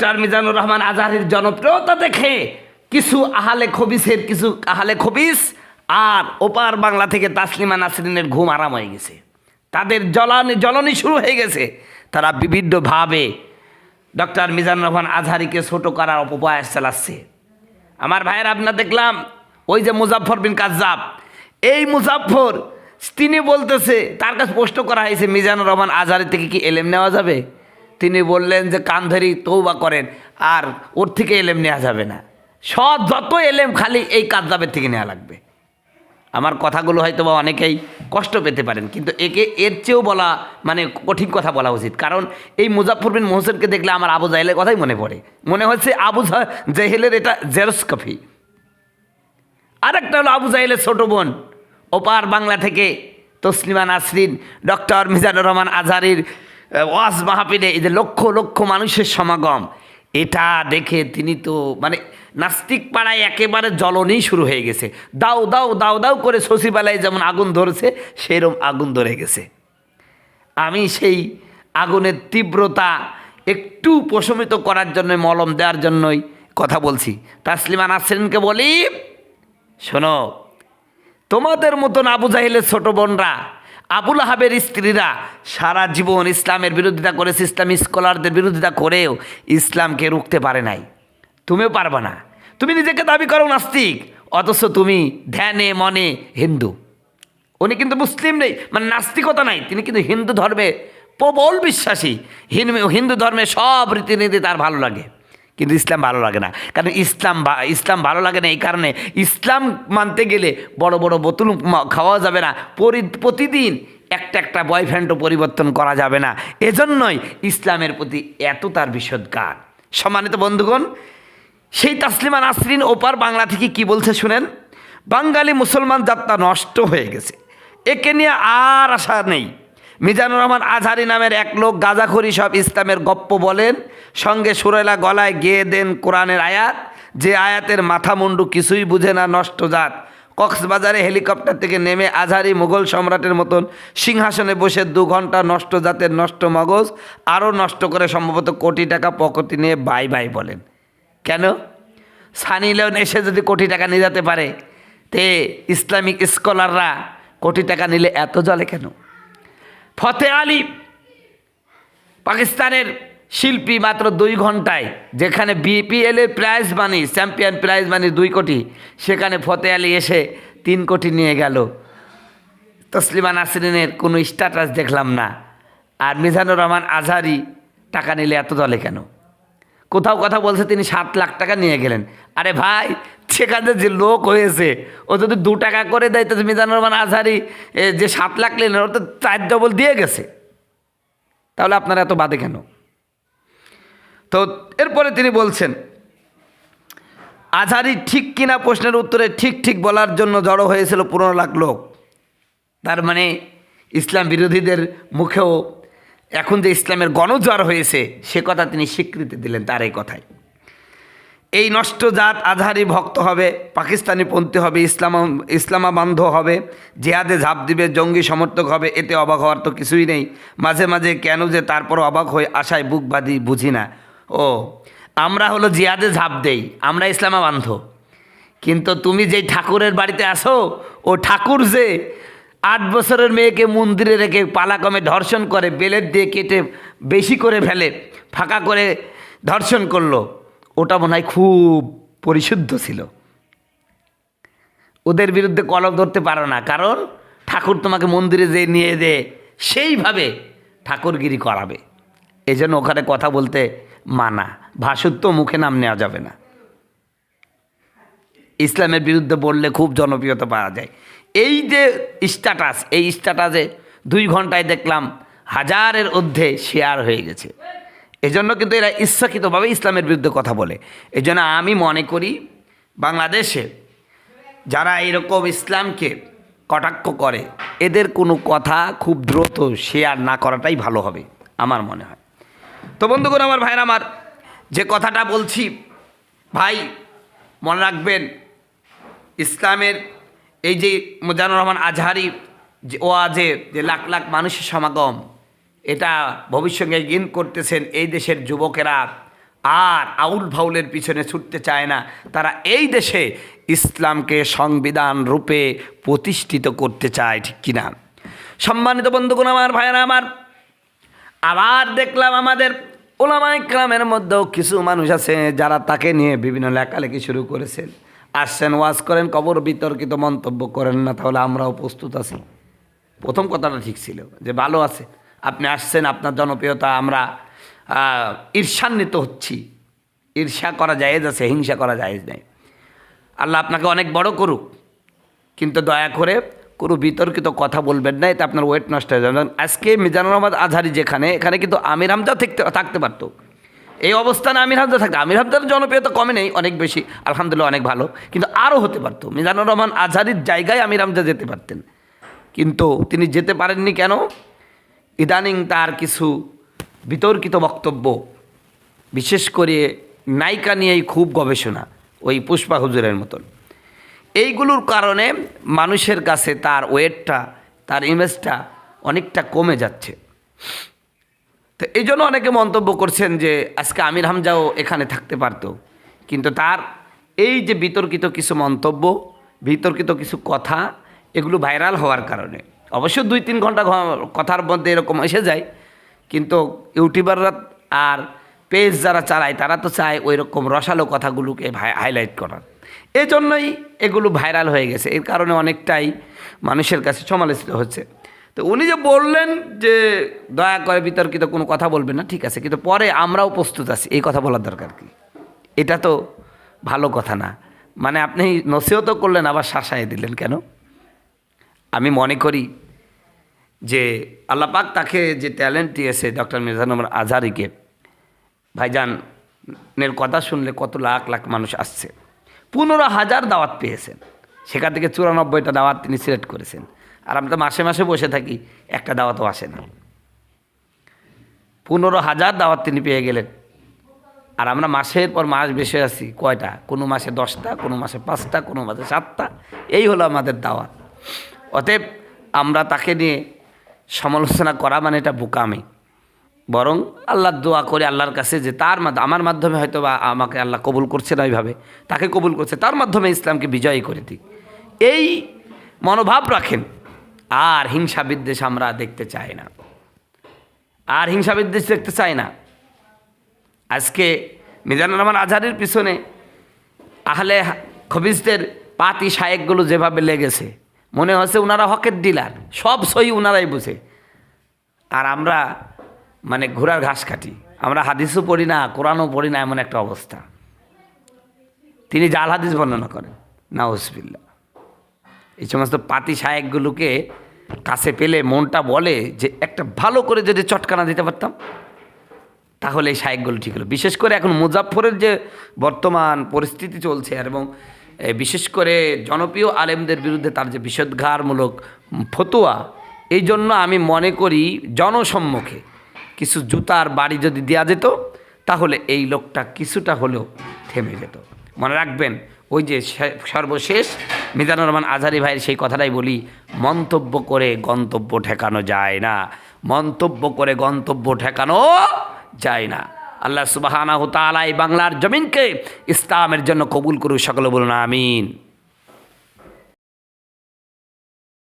Doctor Mizanur Rahman আজহারীর জনপ্রিয়তা দেখে কিছু আহলে খবিস আর ওপার বাংলা থেকে তাসলিমা নাসরিনের ঘুম আরাম হয়ে গেছে, তাদের জ্বলনি শুরু হয়ে গেছে। তারা বিভিন্নভাবে ডক্টর মিজানুর রহমান আজহারীকে ছোট করার অপপ্রয়াস চালাচ্ছে। আমার ভাইয়ের আপনার দেখলাম ওই যে মুজাফফর বিন কাজ্জাব, এই মুজাফফর তিনি বলতেছে, তার কাছে প্রশ্ন করা হয়েছে মিজানুর রহমান আজহারী থেকে কি এলেম নেওয়া যাবে? তিনি বললেন যে কান ধরি তওবা করেন, আর ওর থেকে এলেম নেওয়া যাবে না, সব যত এলেম খালি এই কাজ্জাবের থেকে নেওয়া লাগবে। আমার কথাগুলো হয়তো বা অনেকেই কষ্ট পেতে পারেন, কিন্তু এর চেয়েও বলা মানে কঠিন কথা বলা উচিত। কারণ এই মুজাফফর বিন মোহসেনকে দেখলে আমার আবু জাহেলের কথাই মনে পড়ে, মনে হচ্ছে আবু জাহেলের এটা জেরক্স কপি। আরেকটা হলো আবু জাহেলের ছোট বোন, ওপার বাংলা থেকে তসলিমা নাসরিন ডক্টর মিজানুর রহমান আজহারীর ওয়াজ মাহফিলে এই যে লক্ষ লক্ষ মানুষের সমাগম, এটা দেখে তিনি তো মানে নাস্তিক পাড়ায় একেবারে জ্বলনই শুরু হয়ে গেছে। দাও দাও দাও দাও করে সচিবালয়ে যেমন আগুন ধরেছে সেরকম আগুন ধরে গেছে। আমি সেই আগুনের তীব্রতা একটু প্রশমিত করার জন্য, মলম দেওয়ার জন্যই কথা বলছি। তাসলিমা নাসরিনকে বলি, শোনো, তোমাদের মতন আবু জাহেলের ছোট বোনরা, আবুল আহাবের স্ত্রীরা সারা জীবন ইসলামের বিরোধিতা করেছে, ইসলামী স্কলারদের বিরোধিতা করেও ইসলামকে রুখতে পারে নাই। তুমিও পারবে না। তুমি নিজেকে দাবি করো নাস্তিক, অথচ তুমি ধ্যানে মনে হিন্দু। উনি কিন্তু মুসলিম নেই, মানে নাস্তিকতা নাই, তিনি কিন্তু হিন্দু ধর্মে প্রবল বিশ্বাসী। হিন্দু ধর্মে সব রীতিনীতি তার ভালো লাগে, কিন্তু ইসলাম ভালো লাগে না। কারণ ইসলাম ভালো লাগে না এই কারণে, ইসলাম মানতে গেলে বড় বড় বোতল খাওয়া যাবে না, প্রতিদিন একটা বয়ফ্রেন্ডও পরিবর্তন করা যাবে না। এজন্যই ইসলামের প্রতি এত তার বিষোদ্গার। সম্মানিত বন্ধুগণ, সেই তাসলিমা নাসরিন ওপার বাংলা থেকে কি বলছে শুনেন। বাঙালি মুসলমান জাতটা নষ্ট হয়ে গেছে, একে নিয়ে আর আশা নেই। মিজানুর রহমান আজহারী নামের এক লোক গাঁজাখড়ি সব ইসলামের গপ্প বলেন, সঙ্গে সুরেলা গলায় গেয়ে দেন কোরআনের আয়াত, যে আয়াতের মাথা মুন্ডু কিছুই বুঝে না নষ্ট জাত। কক্সবাজারে হেলিকপ্টার থেকে নেমে আজহারী মুঘল সম্রাটের মতন সিংহাসনে বসে 2 ঘন্টা নষ্ট জাতের নষ্ট মগজ আরও নষ্ট করে সম্ভবত কোটি টাকা পকেটে নিয়ে বাই বাই বলেন। কেন? সানি লিওন এসে যদি কোটি টাকা নিয়ে যেতে পারে, তে ইসলামিক স্কলাররা কোটি টাকা নিলে এত জ্বলে কেন? ফতে আলী পাকিস্তানের শিল্পী, মাত্র 2 ঘন্টায় যেখানে বিপিএল এর prize money, champion prize money 2 কোটি, সেখানে ফতে আলী এসে 3 কোটি নিয়ে গেল। তসলিমা নাসরিনের কোনো স্ট্যাটাস দেখলাম না। আর মিজানুর রহমান আজহারী টাকা নিলে এত জ্বলে কেন? কোথাও কথা বলছে তিনি 7 লাখ টাকা নিয়ে গেলেন। আরে ভাই, সেখানে যে লোক হয়েছে ও যদি 2 টাকা করে দেয়, তো মিজানুর রহমান আজহারী যে 7 লাখ নিলেন ওর তো 4 ডবল দিয়ে গেছে। তাহলে আপনারা এত বাদে কেন? তো এরপরে তিনি বলছেন, আজহারী ঠিক কিনা প্রশ্নের উত্তরে ঠিক বলার জন্য জড়ো হয়েছিল 15 লাখ লোক। তার মানে ইসলাম বিরোধীদের মুখেও এখন যে ইসলামের গণজ্বর হয়েছে সে কথা তিনি স্বীকৃতি দিলেন তার এই কথায়। এই নষ্ট জাত আজহারী ভক্ত হবে, পাকিস্তানিপন্থী হবে, ইসলামাবান্ধ হবে, জিহাদে ঝাঁপ দিবে, জঙ্গি সমর্থক হবে, এতে অবাক হওয়ার তো কিছুই নেই। মাঝে মাঝে কেন যে তারপর অবাক হয়ে আশায় বুক বাঁধি বুঝি না। ও, আমরা হলো জিহাদে ঝাঁপ দেই, আমরা ইসলামাবান্ধ, কিন্তু তুমি যেই ঠাকুরের বাড়িতে আসো, ও ঠাকুর যে 8 বছরের মেয়েকে মন্দিরে রেখে পালাক্রমে ধর্ষণ করে, বেলেট দিয়ে কেটে বেশি করে ফেলে, ফাঁকা করে ধর্ষণ করলো, ওটা মনে হয় খুব পরিশুদ্ধ ছিল। ওদের বিরুদ্ধে কলম ধরতে পারো না, কারণ ঠাকুর তোমাকে মন্দিরে যে নিয়ে দেয় সেইভাবে ঠাকুরগিরি করাবে। এই জন্য ওখানে কথা বলতে মানা, ভাষুত্ব মুখে নাম নেওয়া যাবে না। ইসলামের বিরুদ্ধে বললে খুব জনপ্রিয়তা পাওয়া যায়। এই যে স্ট্যাটাস, এই স্ট্যাটাসে 2 ঘন্টায় দেখলাম 1000-এর ঊর্ধ্বে শেয়ার হয়ে গেছে। এজন্য কিন্তু এরা ইচ্ছাকৃতভাবে ইসলামের বিরুদ্ধে কথা বলে। এই জন্য আমি মনে করি বাংলাদেশে যারা এরকম ইসলামকে কটাক্ষ করে, এদের কোনো কথা খুব দ্রুত শেয়ার না করাটাই ভালো হবে আমার মনে হয়। তো বন্ধুগণ, আমার ভাইরা, আমার যে কথাটা বলছি, ভাই মনে রাখবেন, ইসলামের এই যে মিজানুর রহমান আজহারী যে ওয়াজে যে লাখ লাখ মানুষের সমাগম, এটা ভবিষ্যতে গিন করতেছেন এই দেশের যুবকেরা, আর আউল ফাউলের পিছনে ছুটতে চায় না। তারা এই দেশে ইসলামকে সংবিধান রূপে প্রতিষ্ঠিত করতে চায়, ঠিক কিনা? সম্মানিত বন্ধুগণ আমার, ভাইয়েরা আমার, আবার দেখলাম আমাদের ওলামায়ে কেরামের মধ্যেও কিছু মানুষ আছে যারা তাকে নিয়ে বিভিন্ন লেখালেখি শুরু করেছেন। আসছেন, ওয়াজ করেন, কবর বিতর্কিত মন্তব্য করেন না, তাহলে আমরাও প্রস্তুত আছি। প্রথম কথাটা ঠিক ছিল যে ভালো আছে, আপনি আসছেন, আপনার জনপ্রিয়তা, আমরা ঈর্ষান্বিত হচ্ছি। ঈর্ষা করা জায়েজ আছে, হিংসা করা জায়েজ নেই। আল্লাহ আপনাকে অনেক বড় করুক, কিন্তু দয়া করে কোনো বিতর্কিত কথা বলবেন না, এতে আপনার ওয়েট নষ্ট হয়ে যাবে। আজকে মিজানুর রহমান আজহারি যেখানে, এখানে কিন্তু আমির হামজা থাকতে পারতো। এই অবস্থানে আমির হামজা থাকতো। আমির হামজার জনপ্রিয়তা কমে নেই, অনেক বেশি, আলহামদুলিল্লাহ অনেক ভালো, কিন্তু আরও হতে পারতো। মিজানুর রহমান আজহারির জায়গায় আমির হামজা যেতে পারতেন, কিন্তু তিনি যেতে পারেননি কেন? ইদানিং তার কিছু বিতর্কিত বক্তব্য, বিশেষ করে নায়িকা নিয়েই খুব গবেষণা, ওই পুষ্পা হুজুরের মতন, এইগুলোর কারণে মানুষের কাছে তার ওয়েটটা, তার ইমেজটা অনেকটা কমে যাচ্ছে। তো এই জন্য অনেকে মন্তব্য করছেন যে আজকে আমির হামজাও এখানে থাকতে পারতো, কিন্তু তার এই যে বিতর্কিত কিছু মন্তব্য, বিতর্কিত কিছু কথা, এগুলো ভাইরাল হওয়ার কারণে, অবশ্য 2-3 ঘন্টা কথার মধ্যে এরকম এসে যায়, কিন্তু ইউটিউবাররা আর পেজ যারা চালায় তারা তো চায় ওই রকম রসালো কথাগুলোকে হাইলাইট করার। এই জন্যই এগুলো ভাইরাল হয়ে গেছে, এর কারণে অনেকটাই মানুষের কাছে সমালোচিত হচ্ছে। তো উনি যে বললেন যে দয়া করে বিতর্কিত কোনো কথা বলবেন না, ঠিক আছে, কিন্তু পরে আমরাও প্রস্তুত আছি, এই কথা বলার দরকার কি? এটা তো ভালো কথা না। মানে আপনি নসিহত করলেন, আবার শাসায় দিলেন কেন? আমি মনে করি যে আল্লাহ পাক তাকে যে ট্যালেন্ট দিয়েছে, ডক্টর মিজানুর রহমান আজহারিকে, ভাইজানের কথা শুনলে কত লাখ লাখ মানুষ আসছে। 15,000 দাওয়াত পেয়েছেন, সেখান থেকে 94টা দাওয়াত তিনি সিলেক্ট করেছেন। আর আমরা তো মাসে মাসে বসে থাকি, একটা দাওয়াতও আসে না। 15,000 দাওয়াত তিনি পেয়ে গেলেন, আর আমরা মাসের পর মাস বেশি আছি কয়টা? কোনো মাসে 10টা, কোনো মাসে 5টা, কোনো মাসে 7টা। এই হলো আমাদের দাওয়াত। অতএব আমরা তাকে নিয়ে সমালোচনা করা মানে এটা বোকামি। বরং আল্লাহর দোয়া করে আল্লাহর কাছে যে তার আমার মাধ্যমে হয়তো বা আমাকে আল্লাহ কবুল করছে না, ওইভাবে তাকে কবুল করছে, তার মাধ্যমে ইসলামকে বিজয়ী করে দিক, এই মনোভাব রাখেন। আর হিংসা বিদ্বেষ আমরা দেখতে চাই না, আর হিংসা বিদ্বেষ দেখতে চাই না। আজকে মিজানুর রহমান আজহারির পিছনে আহলে খবিসদের পাতি শায়েকগুলো যেভাবে লেগেছে, মনে হচ্ছে ওনারা হকের ডিলার, সব সই ওনারাই বুঝে। আর আমরা মানে ঘোড়ার ঘাস কাটি, আমরা হাদিসও পড়ি না, কোরআনও পড়ি না, এমন একটা অবস্থা। তিনি জাল হাদিস বর্ণনা করেন, নাউজুবিল্লাহ। এই সমস্ত পাতি শায়েকগুলোকে কাছে পেলে মনটা বলে যে একটা ভালো করে যদি চটকানা দিতে পারতাম, তাহলে এই শায়েকগুলো ঠিক হলো। বিশেষ করে এখন মুজাফফরের যে বর্তমান পরিস্থিতি চলছে, এবং বিশেষ করে জনপ্রিয় আলেমদের বিরুদ্ধে তার যে বিষোদ্গারমূলক ফতোয়া, এই জন্য আমি মনে করি জনসম্মুখে কিছু জুতার বাড়ি যদি দেওয়া যেত, তাহলে এই লোকটা কিছুটা হলেও থেমে যেত। মনে রাখবেন, ওই যে সর্বশেষ মিজানুর রহমান আজহারি ভাইয়ের সেই কথাটাই বলি, মন্তব্য করে গন্তব্য ঠেকানো যায় না, মন্তব্য করে গন্তব্য ঠেকানো যায় না। আল্লাহ সুবহানাহু ওয়া তাআলা এই বাংলার জমিনকে ইসলামের জন্য কবুল করুক, সকলে বলুন আমিন।